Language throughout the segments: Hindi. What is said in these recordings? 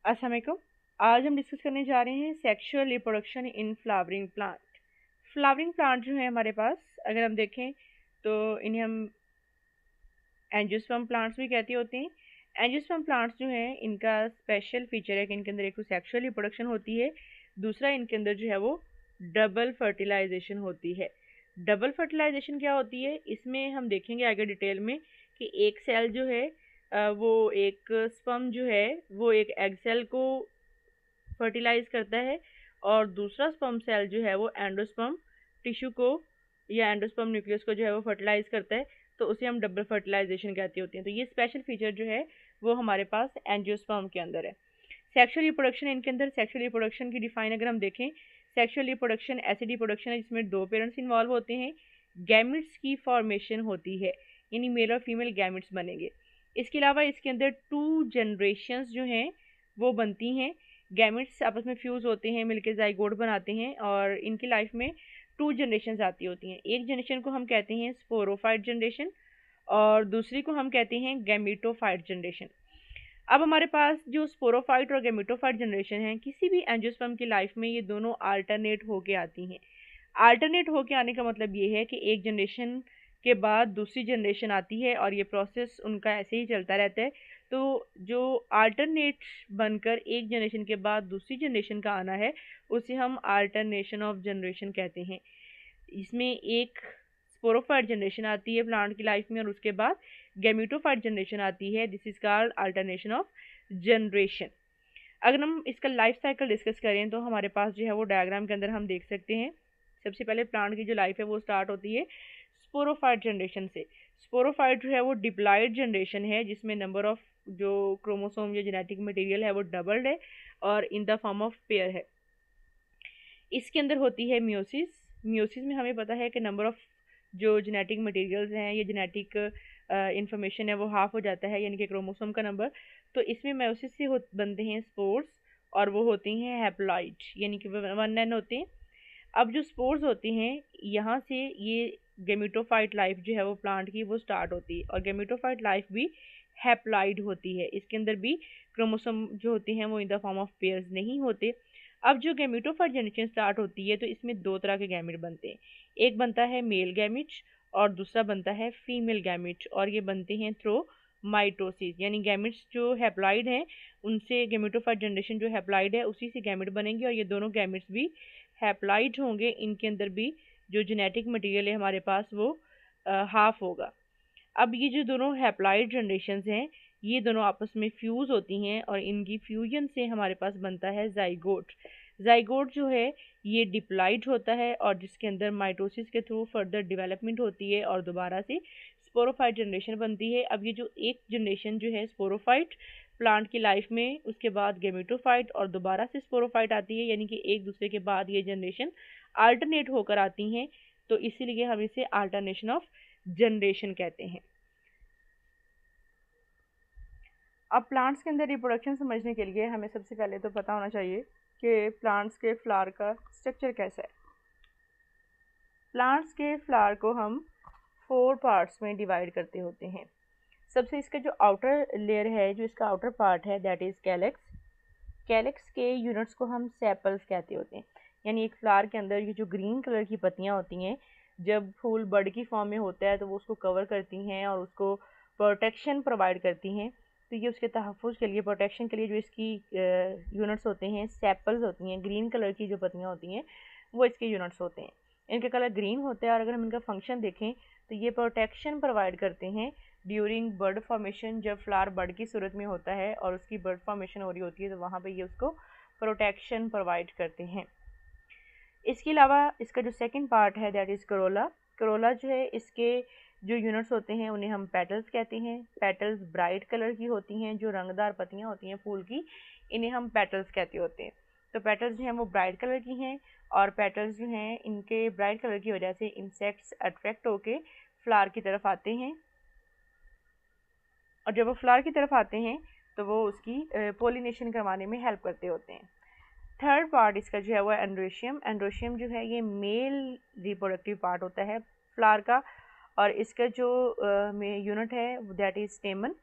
अस्सलाम वालेकुम। आज हम डिस्कस करने जा रहे हैं sexual reproduction in flowering plant. Flowering plant जो है हमारे पास, अगर हम देखें तो इन्हें हम एंजियोस्पर्म प्लांट्स भी कहते होते हैं। एंजियोस्पर्म प्लांट्स जो हैं इनका स्पेशल फीचर है कि इनके अंदर एक तो सेक्सुअल रिप्रोडक्शन होती है, दूसरा इनके अंदर जो है वो डबल फर्टिलाइजेशन होती है। डबल फर्टिलाइजेशन क्या होती है, इसमें हम देखेंगे आगे डिटेल में कि एक सेल जो है वो एक स्पर्म जो है वो एक एग सेल को फर्टिलाइज करता है और दूसरा स्पर्म सेल जो है वो एंडोस्पर्म टिश्यू को या एंडोस्पर्म न्यूक्लियस को जो है वो फर्टिलाइज करता है, तो उसे हम डबल फर्टिलाइजेशन कहती होती हैं। तो ये स्पेशल फीचर जो है वो हमारे पास एंजियोस्पर्म के अंदर है। सेक्सुअल रिप्रोडक्शन, इनके अंदर सेक्सुअल रिप्रोडक्शन की डिफाइन अगर हम देखें, सेक्सुअल रिप्रोडक्शन ऐसी रिप्रोडक्शन है जिसमें दो पेरेंट्स इन्वॉल्व होते हैं, गैमिट्स की फॉर्मेशन होती है, यानी मेल और फीमेल गैमिट्स बनेंगे। इसके अलावा इसके अंदर टू जनरेशंस जो हैं वो बनती हैं, गैमेट्स आपस में फ्यूज़ होते हैं, मिलके जाइगोट बनाते हैं और इनकी लाइफ में टू जनरेशन आती होती हैं। एक जनरेशन को हम कहते हैं स्पोरोफाइट जनरेशन और दूसरी को हम कहते हैं गैमेटोफाइट जनरेशन। अब हमारे पास जो स्पोरोफाइट और गैमेटोफाइट जनरेशन है, किसी भी एंजियोस्पर्म की लाइफ में ये दोनों आल्टरनेट होके आती हैं। आल्टरनेट होके आने का मतलब ये है कि एक जनरेशन के बाद दूसरी जनरेशन आती है और ये प्रोसेस उनका ऐसे ही चलता रहता है। तो जो आल्टरनेट बनकर एक जनरेशन के बाद दूसरी जनरेशन का आना है उसे हम आल्टरनेशन ऑफ जनरेशन कहते हैं। इसमें एक स्पोरोफाइट जनरेशन आती है प्लांट की लाइफ में और उसके बाद गैमेटोफाइट जनरेशन आती है। This is called alternation of generation. अगर हम इसका लाइफ साइकिल डिस्कस करें तो हमारे पास जो है वो डायग्राम के अंदर हम देख सकते हैं। सबसे पहले प्लांट की जो लाइफ है वो स्टार्ट होती है स्पोरोफाइट जनरेशन से। स्पोरोफाइट जो है वो डिप्लॉयड जनरेशन है जिसमें नंबर ऑफ जो क्रोमोसोम या जेनेटिक मटेरियल है वो डबल्ड है और in the form of pair है। इसके अंदर होती है मियोसिस। मियोसिस में हमें पता है कि नंबर ऑफ जो जेनेटिक मटेरियल्स हैं या जेनेटिक इंफॉर्मेशन है वो हाफ हो जाता है, यानी कि क्रोमोसोम का नंबर। तो इसमें मियोसिस से बनते हैं स्पोर्स और वो होती हैं हैप्लॉइड, यानी कि 1n होते हैं। अब जो स्पोर्स होती हैं यहाँ से ये गेमिटोफाइट लाइफ जो है वो प्लांट की वो स्टार्ट होती है और गेमिटोफाइट लाइफ भी हैप्लॉइड होती है। इसके अंदर भी क्रोमोसोम जो होते हैं वो in the form of pairs नहीं होते। अब जो गैमेटोफाइट जनरेशन स्टार्ट होती है तो इसमें दो तरह के गैमेट बनते हैं, एक बनता है मेल गैमेट और दूसरा बनता है फीमेल गैमेट और ये बनते हैं थ्रू माइटोसिस, यानी गैमेट्स जो हैप्लॉइड हैं उनसे गैमेटोफाइट जनरेशन जो हैप्लॉइड है उसी से गैमेट बनेंगे और ये दोनों गैमेट्स भी हैप्लॉइड होंगे। इनके अंदर भी जो जेनेटिक मटेरियल है हमारे पास वो हाफ होगा। अब ये जो दोनों हैप्लॉइड जनरेशन्स हैं ये दोनों आपस में फ्यूज़ होती हैं और इनकी फ्यूजन से हमारे पास बनता है जाइगोट। जाइगोट जो है ये डिप्लॉइड होता है और जिसके अंदर माइटोसिस के थ्रू फर्दर डेवलपमेंट होती है और दोबारा से स्पोरोफाइट जनरेशन बनती है। अब ये जो एक जनरेशन जो है स्पोरोफाइट प्लांट की लाइफ में, उसके बाद गेमेटोफाइट और दोबारा से स्पोरोफाइट आती है, यानी कि एक दूसरे के बाद ये जनरेशन अल्टरनेट होकर आती हैं, तो इसीलिए हम इसे अल्टरनेशन ऑफ जनरेशन कहते हैं। अब प्लांट्स के अंदर रिप्रोडक्शन समझने के लिए हमें सबसे पहले तो पता होना चाहिए कि प्लांट्स के फ्लावर का स्ट्रक्चर कैसा है। प्लांट्स के फ्लावर को हम 4 पार्ट्स में डिवाइड करते होते हैं। सबसे इसका जो आउटर लेयर है, जो इसका आउटर पार्ट है, दैट इज़ कैलेक्स। कैलेक्स के यूनिट्स को हम सेपल्स कहते होते हैं, यानी एक फ्लावर के अंदर ये जो ग्रीन कलर की पत्तियां होती हैं, जब फूल बड की फॉर्म में होता है तो वो उसको कवर करती हैं और उसको प्रोटेक्शन प्रोवाइड करती हैं। तो ये उसके तहफ़्फ़ुज़ के लिए, प्रोटेक्शन के लिए जो इसकी यूनिट्स होते हैं, सेपल्स होती हैं, ग्रीन कलर की जो पत्तियाँ होती हैं वो इसके यूनिट्स होते हैं। इनका कलर ग्रीन होता है और अगर हम इनका फंक्शन देखें तो ये प्रोटेक्शन प्रोवाइड करते हैं ड्यूरिंग बर्ड फॉर्मेशन। जब फ्लावर बर्ड की सूरत में होता है और उसकी बर्ड फॉर्मेशन हो रही होती है तो वहाँ पे ये उसको प्रोटेक्शन प्रोवाइड करते हैं। इसके अलावा इसका जो सेकंड पार्ट है दैट इज़ करोला। करोला जो है, इसके जो यूनिट्स होते हैं उन्हें हम पेटल्स कहते हैं। पेटल्स ब्राइट कलर की होती हैं, जो रंगदार पत्तियाँ होती हैं फूल की, इन्हें हम पेटल्स कहते होते हैं। तो पेटल्स जो हैं वो ब्राइट कलर की हैं और पेटल्स जो हैं इनके ब्राइट कलर की वजह से इंसेक्ट्स अट्रैक्ट होके फ्लावर की तरफ आते हैं और जब वो फ्लावर की तरफ आते हैं तो वो उसकी पोलिनेशन करवाने में हेल्प करते होते हैं। थर्ड पार्ट इसका जो है वो एंड्रोशियम। एंड्रोशियम जो है ये मेल रिप्रोडक्टिव पार्ट होता है फ्लावर का और इसका जो यूनिट है दैट इज़ स्टेमन।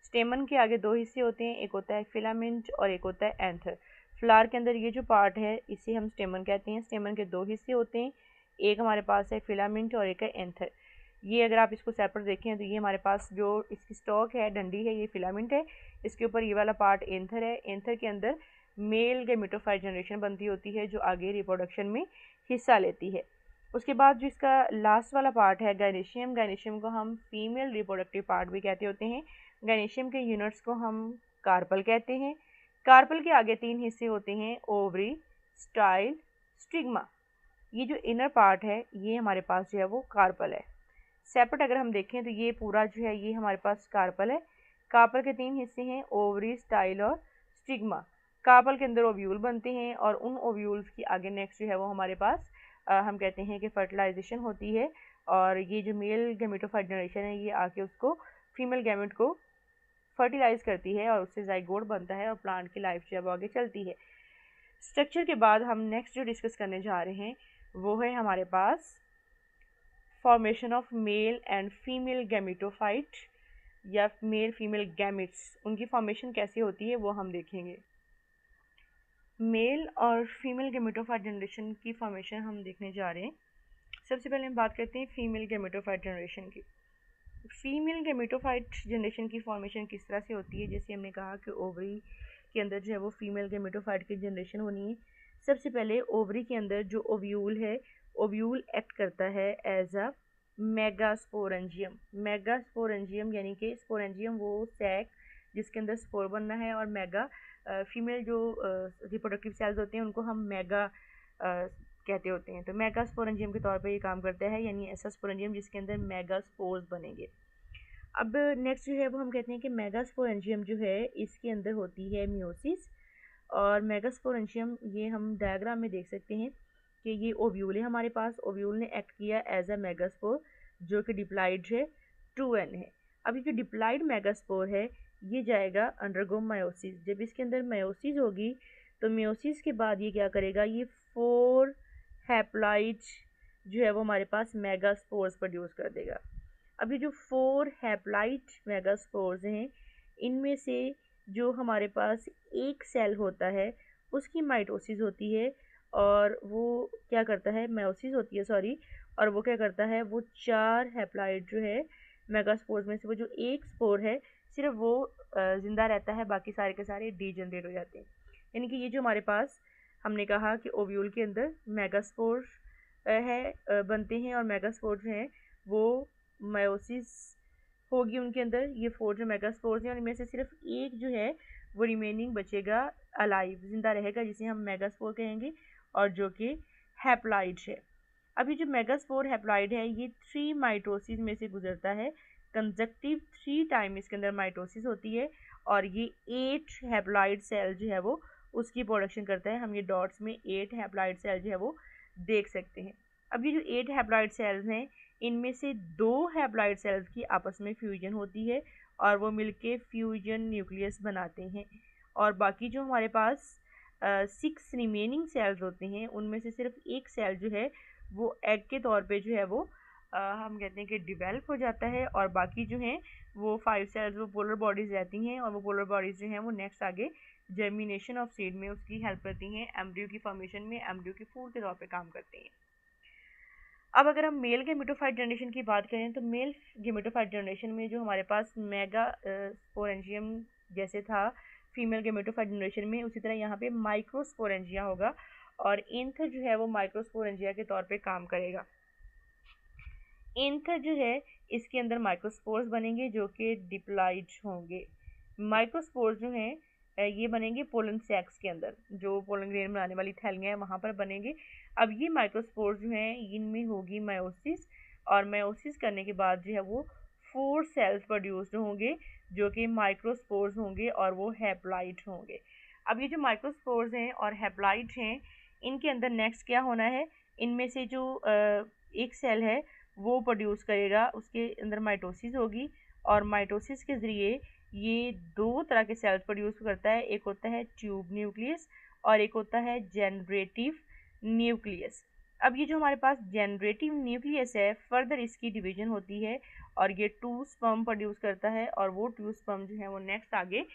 स्टेमन के आगे दो हिस्से होते हैं, एक होता है फिलामेंट और एक होता है एंथर। फ्लावर के अंदर ये जो पार्ट है इसे हम स्टेमन कहते हैं। स्टेमन के दो हिस्से होते हैं, एक हमारे पास है फिलामेंट और एक है एंथर। ये अगर आप इसको सेपरेट देखें तो ये हमारे पास जो इसकी स्टॉक है, डंडी है, ये फिलामेंट है। इसके ऊपर ये वाला पार्ट एंथर है। एंथर के अंदर मेल गैमेटोफाइट जनरेशन बनती होती है जो आगे रिप्रोडक्शन में हिस्सा लेती है। उसके बाद जो इसका लास्ट वाला पार्ट है गायनेशियम, गायनेशियम को हम फीमेल रिप्रोडक्टिव पार्ट भी कहते होते हैं। गायनेशियम के यूनिट्स को हम कार्पल कहते हैं। कार्पल के आगे तीन हिस्से होते हैं, ओवरी, स्टाइल, स्टिग्मा। ये जो इनर पार्ट है ये हमारे पास जो है वो कार्पल है। सेपरेट अगर हम देखें तो ये पूरा जो है ये हमारे पास कार्पल है। कार्पल के तीन हिस्से हैं, ओवरी, स्टाइल और स्टिग्मा। कार्पल के अंदर ओव्यूल बनते हैं और उन ओव्यूल्स की आगे नेक्स्ट जो है वो हमारे पास हम कहते हैं कि फर्टिलाइजेशन होती है और ये जो मेल गैमेटोफाइट जनरेशन है ये आके उसको फीमेल गैमेट को फर्टिलाइज करती है और उससे जाइगोट बनता है और प्लांट की लाइफ जो है वो आगे चलती है। स्ट्रक्चर के बाद हम नेक्स्ट जो डिस्कस करने जा रहे हैं वो है हमारे पास formation of male and female gametophyte या मेल फीमेल गैमेट्स, उनकी फॉर्मेशन कैसी होती है वो हम देखेंगे। मेल और फीमेल गैमेटोफाइट जनरेशन की फॉर्मेशन हम देखने जा रहे हैं। सबसे पहले हम बात करते हैं फीमेल गैमेटोफाइट जनरेशन की। फीमेल गैमेटोफाइट जनरेशन की फॉर्मेशन किस तरह से होती है, जैसे हमने कहा कि ओवरी के अंदर जो है वो फीमेल गैमेटोफाइट की जनरेशन होनी है। सबसे पहले ओवरी के अंदर जो ओव्यूल है, ओव्यूल एक्ट करता है एज अ मेगास्पोरेंजियम। मेगास्पोरेंजियम यानी कि स्पोरेंजियम वो सैक जिसके अंदर स्पोर बनना है और मेगा फीमेल जो रिप्रोडक्टिव सेल्स होते हैं उनको हम मेगा कहते होते हैं। तो मेगा स्पोरेंजियम के तौर पे ये काम करता है, यानी ऐसा स्पोरेंजियम जिसके अंदर मेगा स्पोर्स बनेंगे। अब नेक्स्ट जो है वो हम कहते हैं कि मेगा स्पोरेंजियम जो है इसके अंदर होती है मियोसिस। और मेगा स्पोरेंजियम ये हम डायग्राम में देख सकते हैं कि ये ओव्यूल है हमारे पास। ओव्यूल ने एक्ट किया एज अ मेगास्पोर जो कि डिप्लाइड है 2n है। अब ये जो डिप्लाइड मेगास्पोर है ये जाएगा अंडरगो मायोसिस। जब इसके अंदर मायोसिस होगी तो मायोसिस के बाद ये क्या करेगा, ये 4 हैप्लॉइड जो है वो हमारे पास मेगास्पोर्स प्रोड्यूस कर देगा। अब ये जो 4 हैप्लॉइड मेगास्पोर्स हैं इनमें से जो हमारे पास एक सेल होता है उसकी माइटोसिस होती है और वो क्या करता है, मायोसिस होती है सॉरी, और वो क्या करता है, वो 4 हैप्लॉइड जो है मेगास्पोर्स में से वो जो एक स्पोर है सिर्फ वो जिंदा रहता है, बाकी सारे के सारे डीजनरेट हो जाते हैं। यानी कि ये जो हमारे पास हमने कहा कि ओव्यूल के अंदर मेगास्पोर बनते हैं और मेगास्पोर जो हैं वो मायोसिस होगी उनके अंदर। ये 4 जो मेगास्पोर्स हैं उनमें से सिर्फ एक जो है वो रिमेनिंग बचेगा अलाइव, जिंदा रहेगा, जिसे हम मेगास्पोर कहेंगे और जो कि हैप्लॉइड है। अब ये जो मेगास्पोर हैप्लॉइड है ये 3 माइटोसिस में से गुजरता है। कंजक्टिव 3 टाइम इसके अंदर माइटोसिस होती है और ये 8 हैप्लॉइड सेल जो है वो उसकी प्रोडक्शन करता है। हम ये डॉट्स में 8 हैप्लॉइड सेल जो है वो देख सकते हैं। अब ये जो 8 हैप्लॉइड सेल्स हैं इनमें से 2 हैप्लॉइड सेल्स की आपस में फ्यूजन होती है और वो मिलके फ्यूजन न्यूक्लियस बनाते हैं और बाकी जो हमारे पास 6 रिमेनिंग सेल्स होते हैं उनमें से सिर्फ एक सेल जो है वो एग के तौर पे जो है वो हम कहते हैं कि डिवेल्प हो जाता है और बाकी जो हैं वो 5 सेल्स वो पोलर बॉडीज़ रहती हैं और वो पोलर बॉडीज़ जो हैं वो नेक्स्ट आगे जर्मिनेशन ऑफ सीड में उसकी हेल्प करती हैं, एम्ब्रियो की फॉर्मेशन में एम्ब्रियो के फूल के तौर पे काम करते हैं। अब अगर हम मेल गैमेटोफाइट जनरेशन की बात करें तो मेल गैमेटोफाइट जनरेशन में जो हमारे पास मेगा स्पोरेंजियम जैसे था फीमेल गैमेटोफाइट जनरेशन में, उसी तरह यहाँ पे माइक्रोस्पोरेंजिया होगा और एंथर जो है वो माइक्रोस्पोरेंजिया के तौर पे काम करेगा। एंथर जो है इसके अंदर माइक्रोस्पोर्स बनेंगे जो कि डिप्लॉइड होंगे। माइक्रोस्पोर्स जो हैं ये बनेंगे पोलन सैक्स के अंदर, जो पोलन ग्रेन बनाने वाली थैलियाँ हैं वहाँ पर बनेंगे। अब ये माइक्रोस्पोर्स जो हैं इनमें होगी मायोसिस और मायोसिस करने के बाद जो है वो 4 सेल्स प्रोड्यूस्ड होंगे जो कि माइक्रोस्पोर्स होंगे और वो हैप्लॉइड होंगे। अब ये जो माइक्रोस्पोर्स हैं और हैप्लॉइड हैं इनके अंदर नेक्स्ट क्या होना है, इनमें से जो एक सेल है वो प्रोड्यूस करेगा, उसके अंदर माइटोसिस होगी और माइटोसिस के ज़रिए ये 2 तरह के सेल्स प्रोड्यूस करता है। एक होता है ट्यूब न्यूक्लियस और एक होता है जनरेटिव न्यूक्लियस। अब ये जो हमारे पास जनरेटिव न्यूक्लियस है, फर्दर इसकी डिवीजन होती है और ये 2 स्पर्म प्रोड्यूस करता है और वो 2 स्पर्म जो है वो नेक्स्ट आगे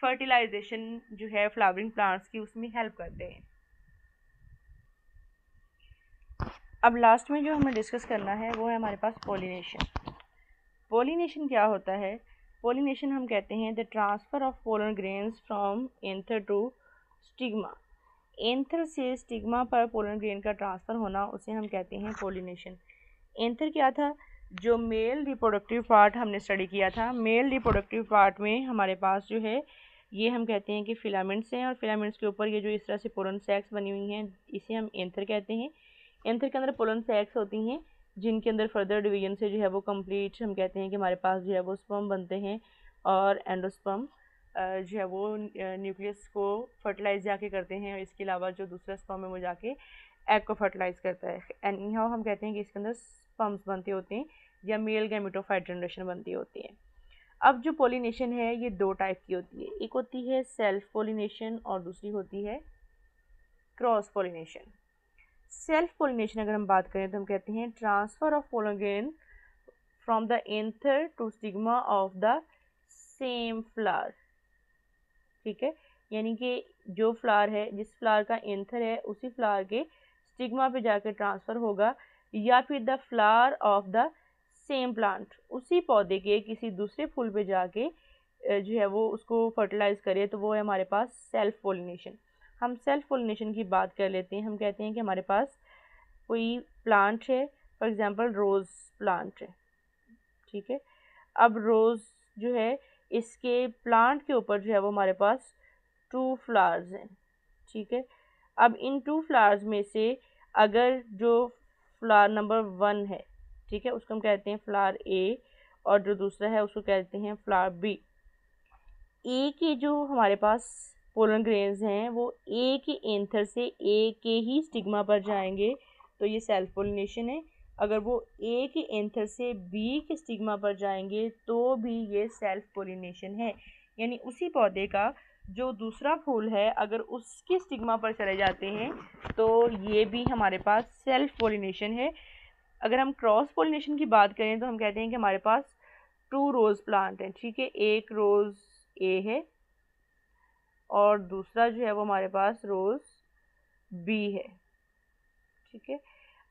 फर्टिलाइजेशन जो है फ्लावरिंग प्लांट्स की उसमें हेल्प करते हैं। अब लास्ट में जो हमें डिस्कस करना है वो है हमारे पास पोलिनेशन। पोलिनेशन क्या होता है? पोलिनेशन हम कहते हैं the transfer of pollen grains from anther to stigma. Anther से स्टिग्मा पर पोलन ग्रेन का ट्रांसफ़र होना उसे हम कहते हैं पोलिनेशन। एंथर क्या था? जो मेल रिप्रोडक्टिव पार्ट हमने स्टडी किया था, मेल रिप्रोडक्टिव पार्ट में हमारे पास जो है ये हम कहते हैं कि फिलामेंट्स हैं और फिलामेंट्स के ऊपर ये जो इस तरह से पोलन सैक्स बनी हुई हैं इसे हम एंथर कहते हैं। एंथर के अंदर पोलन सैक्स होती हैं जिनके अंदर फर्दर डिवीजन से जो है वो कंप्लीट हम कहते हैं कि हमारे पास जो है वो स्पर्म बनते हैं और एंडोस्पर्म जो है वो न्यूक्लियस को फर्टिलाइज जाके करते हैं और इसके अलावा जो दूसरा स्पर्म है वो जाके एग को फर्टिलाइज करता है। एंड यहाँ हम कहते हैं कि इसके अंदर स्पर्म्स बनते होते हैं या मेल गैमेटोफाइट जनरेशन बनती होती है। अब जो पोलिनेशन है ये 2 टाइप की होती है, एक होती है सेल्फ पोलिनेशन और दूसरी होती है क्रॉस पोलिनेशन। सेल्फ पोलिनेशन अगर हम बात करें तो हम कहते हैं transfer of pollen grain from the anther to stigma of the same flower. ठीक है, यानी कि जो फ्लावर है, जिस फ्लावर का एंथर है उसी फ्लावर के स्टिग्मा पे जाकर ट्रांसफ़र होगा, या फिर the flower of the same plant, उसी पौधे के किसी दूसरे फूल पे जाके जो है वो उसको फर्टिलाइज करे, तो वो है हमारे पास सेल्फ पोलिनेशन। हम सेल्फ पोलिनेशन की बात कर लेते हैं। हम कहते हैं कि हमारे पास कोई प्लांट है, फॉर एग्जांपल रोज़ प्लांट है। ठीक है, अब रोज़ जो है इसके प्लांट के ऊपर जो है वो हमारे पास 2 फ्लावर्स हैं। ठीक है, अब इन 2 फ्लावर्स में से अगर जो फ्लावर नंबर 1 है, ठीक है, उसको हम कहते हैं फ्लावर ए और जो दूसरा है उसको कहते हैं फ्लावर बी। ए के जो हमारे पास पोलन ग्रेन्स हैं वो ए के एंथर से ए के ही स्टिग्मा पर जाएंगे, तो ये सेल्फ पोलिनेशन है। अगर वो ए के एंथर से बी के स्टिग्मा पर जाएंगे तो भी ये सेल्फ पोलिनेशन है, यानी उसी पौधे का जो दूसरा फूल है अगर उसके स्टिग्मा पर चले जाते हैं तो ये भी हमारे पास सेल्फ पोलिनेशन है। अगर हम क्रॉस पोलिनेशन की बात करें तो हम कहते हैं कि हमारे पास 2 रोज़ प्लांट हैं। ठीक है, एक रोज़ ए है और दूसरा जो है वो हमारे पास रोज़ बी है। ठीक है,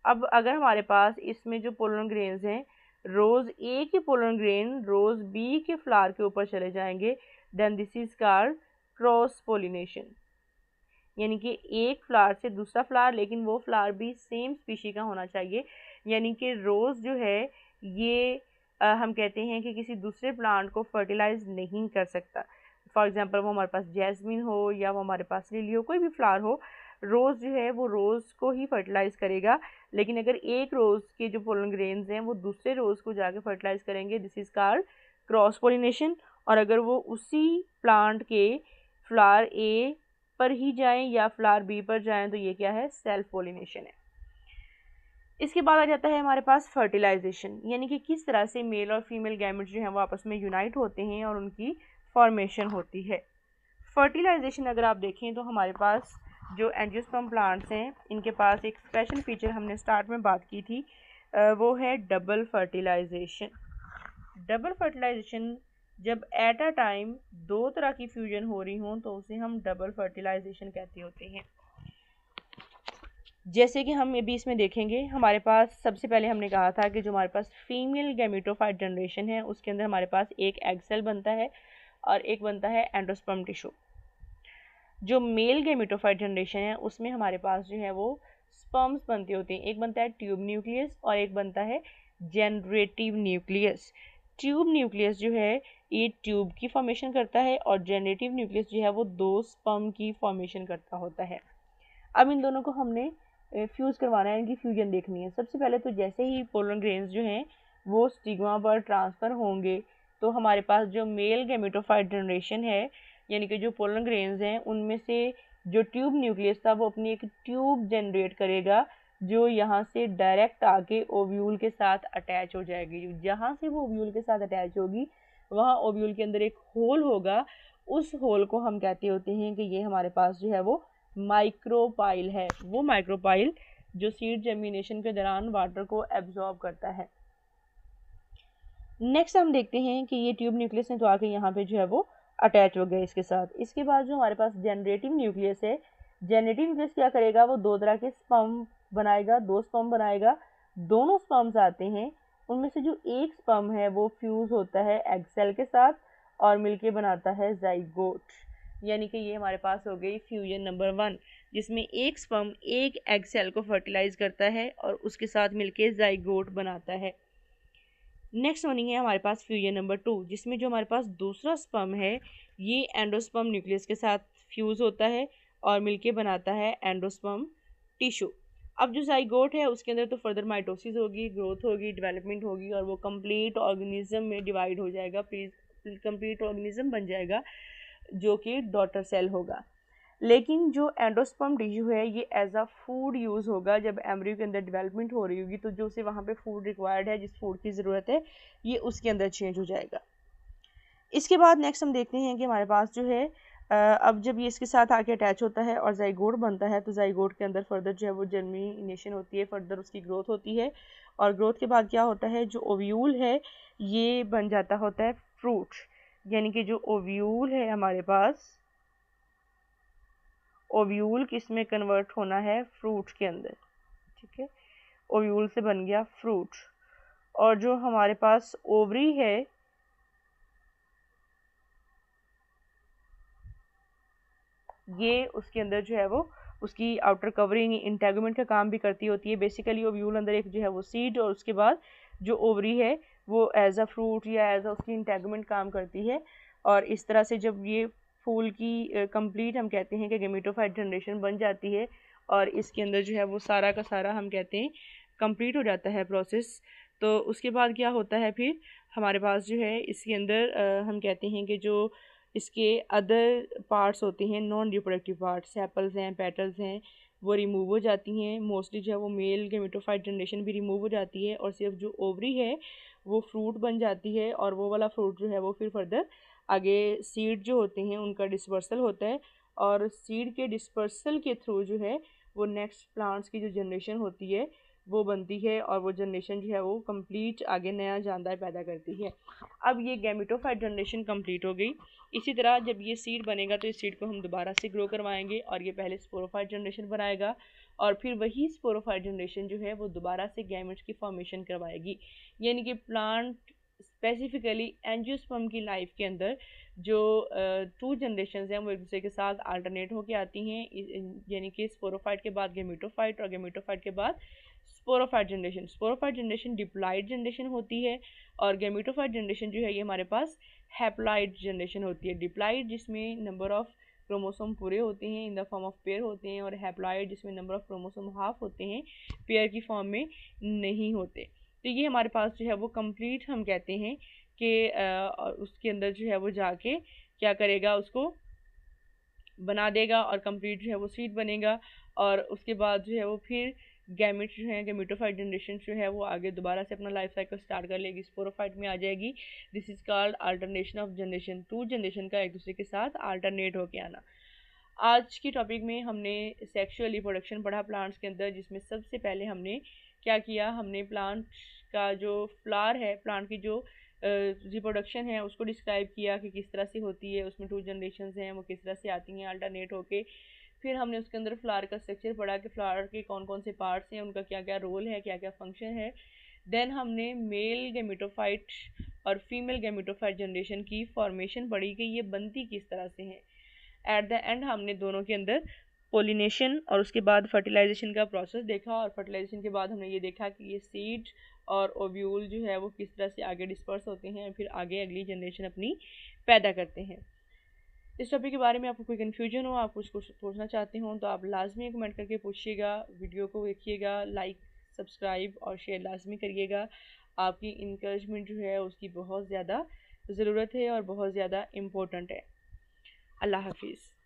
अब अगर हमारे पास इसमें जो पोलन ग्रेन्स हैं, रोज़ ए के पोलन ग्रेन रोज़ बी के फ्लावर के ऊपर चले जाएंगे, then this is called cross pollination. यानी कि एक फ्लावर से दूसरा फ्लावर, लेकिन वो फ्लावर भी सेम स्पीशी का होना चाहिए। यानी कि रोज़ जो है ये हम कहते हैं कि किसी दूसरे प्लांट को फर्टिलाइज नहीं कर सकता। फॉर एग्जांपल वो हमारे पास जैस्मिन हो या वो हमारे पास लिली हो, कोई भी फ्लावर हो, रोज़ जो है वो रोज़ को ही फर्टिलाइज करेगा। लेकिन अगर एक रोज़ के जो पोलन ग्रेन्स हैं वो दूसरे रोज़ को जाके फर्टिलाइज करेंगे, this is called cross pollination. और अगर वो उसी प्लांट के फ्लावर ए पर ही जाएं या फ्लावर बी पर जाएं तो ये क्या है? सेल्फ पोलिनेशन है। इसके बाद आ जाता है हमारे पास फर्टिलाइजेशन, यानी कि किस तरह से मेल और फीमेल गैमेट्स जो हैं वो आपस में यूनाइट होते हैं और उनकी फॉर्मेशन होती है। फर्टिलाइजेशन अगर आप देखें तो हमारे पास जो एंजियोस्पर्म प्लांट्स हैं इनके पास एक स्पेशल फीचर हमने स्टार्ट में बात की थी, वो है डबल फर्टिलाइजेशन। डबल फर्टिलाइजेशन जब एट अ टाइम 2 तरह की फ्यूजन हो रही हों तो उसे हम डबल फर्टिलाइजेशन कहते होते हैं। जैसे कि हम अभी इसमें देखेंगे, हमारे पास सबसे पहले हमने कहा था कि जो हमारे पास फीमेल गैमेटोफाइट जनरेशन है उसके अंदर हमारे पास एक एग सेल बनता है और एक बनता है एंडोस्पर्म टिश्यू। जो मेल गैमेटोफाइट जनरेशन है उसमें हमारे पास जो है वो स्पर्म्स बनते होते हैं, एक बनता है ट्यूब न्यूक्लियस और एक बनता है जनरेटिव न्यूक्लियस। ट्यूब न्यूक्लियस जो है ये ट्यूब की फॉर्मेशन करता है और जनरेटिव न्यूक्लियस जो है वो 2 स्पर्म की फॉर्मेशन करता होता है। अब इन दोनों को हमने फ्यूज़ करवाना है, इनकी फ्यूजन देखनी है। सबसे पहले तो जैसे ही पोलन ग्रेन्स जो हैं वो स्टिग्मा पर ट्रांसफ़र होंगे तो हमारे पास जो मेल गैमेटोफाइट जनरेशन है, यानी कि जो पोलन ग्रेन्स हैं उनमें से जो ट्यूब न्यूक्लियस था वो अपनी एक ट्यूब जनरेट करेगा जो यहाँ से डायरेक्ट आके ओव्यूल के साथ अटैच हो जाएगी। जहाँ से वो ओव्यूल के साथ अटैच होगी वहाँ ओव्यूल के अंदर एक होल होगा, उस होल को हम कहते होते हैं कि ये हमारे पास जो है वो माइक्रोपाइल है। वो माइक्रोपाइल जो सीड जर्मिनेशन के दौरान वाटर को एब्जॉर्ब करता है। नेक्स्ट हम देखते हैं कि ये ट्यूब न्यूक्लियस है तो आके यहाँ पे जो है वो अटैच हो गया इसके साथ। इसके बाद जो हमारे पास जनरेटिव न्यूक्लियस है, जनरेटिव न्यूक्लियस क्या करेगा, वो दो तरह के स्पर्म बनाएगा, दो स्पर्म बनाएगा। दोनों स्पर्म्स आते हैं, उनमें से जो एक स्पर्म है वो फ्यूज होता है एग सेल के साथ और मिलके बनाता है जाइगोट। यानी कि ये हमारे पास हो गई फ्यूजन नंबर 1, जिसमें एक स्पर्म एक एग सेल को फर्टिलाइज करता है और उसके साथ मिलके जाइगोट बनाता है। नेक्स्ट होनी है हमारे पास फ्यूजन नंबर 2, जिसमें जो हमारे पास दूसरा स्पर्म है ये एंडोस्पर्म न्यूक्लियस के साथ फ्यूज होता है और मिलके बनाता है एंडोस्पर्म टिश्यू। अब जो जाइगोट है उसके अंदर तो फर्दर माइटोसिस होगी, ग्रोथ होगी, डेवलपमेंट होगी और वो कंप्लीट ऑर्गेनिज्म में डिवाइड हो जाएगा, कंप्लीट ऑर्गेनिज्म बन जाएगा जो कि डॉटर सेल होगा। लेकिन जो एंडोस्पर्म टिश्यू है ये एज अ फूड यूज़ होगा। जब एम्ब्रियो के अंदर डेवलपमेंट हो रही होगी तो जो उसे वहाँ पे फूड रिक्वायर्ड है, जिस फूड की ज़रूरत है, ये उसके अंदर चेंज हो जाएगा। इसके बाद नेक्स्ट हम देखते हैं कि हमारे पास जो है अब जब ये इसके साथ आके अटैच होता है और जाइगोट बनता है तो जाइगोट के अंदर फर्दर जो है वो जर्मिनेशन होती है, फर्दर उसकी ग्रोथ होती है और ग्रोथ के बाद क्या होता है, जो ओव्यूल है ये बन जाता होता है फ्रूट। यानी कि जो ओव्यूल है हमारे पास, ओव्यूल किस में कन्वर्ट होना है, फ्रूट के अंदर। ठीक है, ओव्यूल से बन गया फ्रूट। और जो हमारे पास ओवरी है ये उसके अंदर जो है वो उसकी आउटर कवरिंग इंटेगुमेंट का काम भी करती होती है। बेसिकली ओव्यूल अंदर एक जो है वो सीड और उसके बाद जो ओवरी है वो एज अ फ्रूट या एज अ उसकी इंटेगुमेंट काम करती है। और इस तरह से जब ये फूल की कंप्लीट हम कहते हैं कि गेमेटोफाइट जनरेशन बन जाती है और इसके अंदर जो है वो सारा का सारा हम कहते हैं कंप्लीट हो जाता है प्रोसेस। तो उसके बाद क्या होता है फिर हमारे पास जो है इसके अंदर हम कहते हैं कि जो इसके अदर पार्ट्स होते हैं, नॉन रिप्रोडक्टिव पार्ट्स, सेपल्स हैं, पेटल्स हैं, वो रिमूव हो जाती हैं। मोस्टली जो है वो मेल गेमेटोफाइट जनरेशन भी रिमूव हो जाती है और सिर्फ जो ओवरी है वो फ्रूट बन जाती है और वो वाला फ्रूट जो है वो फिर फर्दर आगे सीड जो होते हैं उनका डिस्पर्सल होता है और सीड के डिस्पर्सल के थ्रू जो है वो नेक्स्ट प्लांट्स की जो जनरेशन होती है वो बनती है और वो जनरेशन जो है वो कंप्लीट आगे नया जानदार पैदा करती है। अब ये गैमेटोफाइट जनरेशन कंप्लीट हो गई। इसी तरह जब ये सीड बनेगा तो इस सीड को हम दोबारा से ग्रो करवाएंगे और ये पहले स्पोरोफाइट जनरेशन बनाएगा और फिर वही स्पोरोफाइट जनरेशन जो है वो दोबारा से गैमेट्स की फॉर्मेशन करवाएगी। यानी कि प्लांट स्पेसिफिकली एंजियोस्पर्म की लाइफ के अंदर जो 2 जनरेशन हैं वो एक दूसरे के साथ अल्टरनेट होकर आती हैं। यानी कि स्पोरोफाइट के बाद गेमेटोफाइट और गेमेटोफाइट के बाद sporophyte generation. Sporophyte generation diploid generation होती है और गेमेटोफाइट जनरेशन जो है ये हमारे पास हैप्लॉइड जनरेशन होती है। डिप्लॉइड जिसमें नंबर ऑफ क्रोमोसोम पूरे होते हैं in the form of pair होते हैं और हैप्लॉइड जिसमें नंबर ऑफ क्रोमोसोम हाफ होते हैं, पेयर की फॉर्म में नहीं होते। तो ये हमारे पास जो है वो कंप्लीट हम कहते हैं कि उसके अंदर जो है वो जाके क्या करेगा, उसको बना देगा और कंप्लीट जो है वो सीड बनेगा और उसके बाद जो है वो फिर गैमेट जो है गैमेटोफाइट जनरेशन जो है वो आगे दोबारा से अपना लाइफ साइकिल स्टार्ट कर लेगी, स्पोरोफाइट में आ जाएगी। This is called alternation of generation. 2 generation का एक दूसरे के साथ अल्टरनेट होके आना। आज की टॉपिक में हमने सेक्सुअल रिप्रोडक्शन पढ़ा प्लांट्स के अंदर, जिसमें सबसे पहले हमने क्या किया, हमने प्लांट का जो फ्लावर है, प्लांट की जो रिप्रोडक्शन है उसको डिस्क्राइब किया कि किस तरह से होती है, उसमें 2 जनरेशन्स हैं वो किस तरह से आती हैं अल्टरनेट होके। फिर हमने उसके अंदर फ्लावर का स्ट्रक्चर पढ़ा कि फ्लावर के कौन कौन से पार्ट्स हैं, उनका क्या क्या रोल है, क्या क्या फंक्शन है। देन हमने मेल गैमेटोफाइट और फीमेल गैमेटोफाइट जनरेशन की फॉर्मेशन पढ़ी कि ये बनती किस तरह से है। एट द एंड हमने दोनों के अंदर पोलिनेशन और उसके बाद फर्टिलाइजेशन का प्रोसेस देखा और फर्टिलाइजेशन के बाद हमने ये देखा कि ये सीड और ओव्यूल जो है वो किस तरह से आगे डिस्पर्स होते हैं फिर आगे अगली जनरेशन अपनी पैदा करते हैं। इस टॉपिक के बारे में आपको कोई कन्फ्यूजन हो, आप कुछ पूछना चाहते हो तो आप लाजमी कमेंट करके पूछिएगा। वीडियो को देखिएगा, लाइक सब्सक्राइब और शेयर लाजमी करिएगा। आपकी इंकरेजमेंट जो है उसकी बहुत ज़्यादा ज़रूरत है और बहुत ज़्यादा इम्पोर्टेंट है। अल्लाह हाफिज़।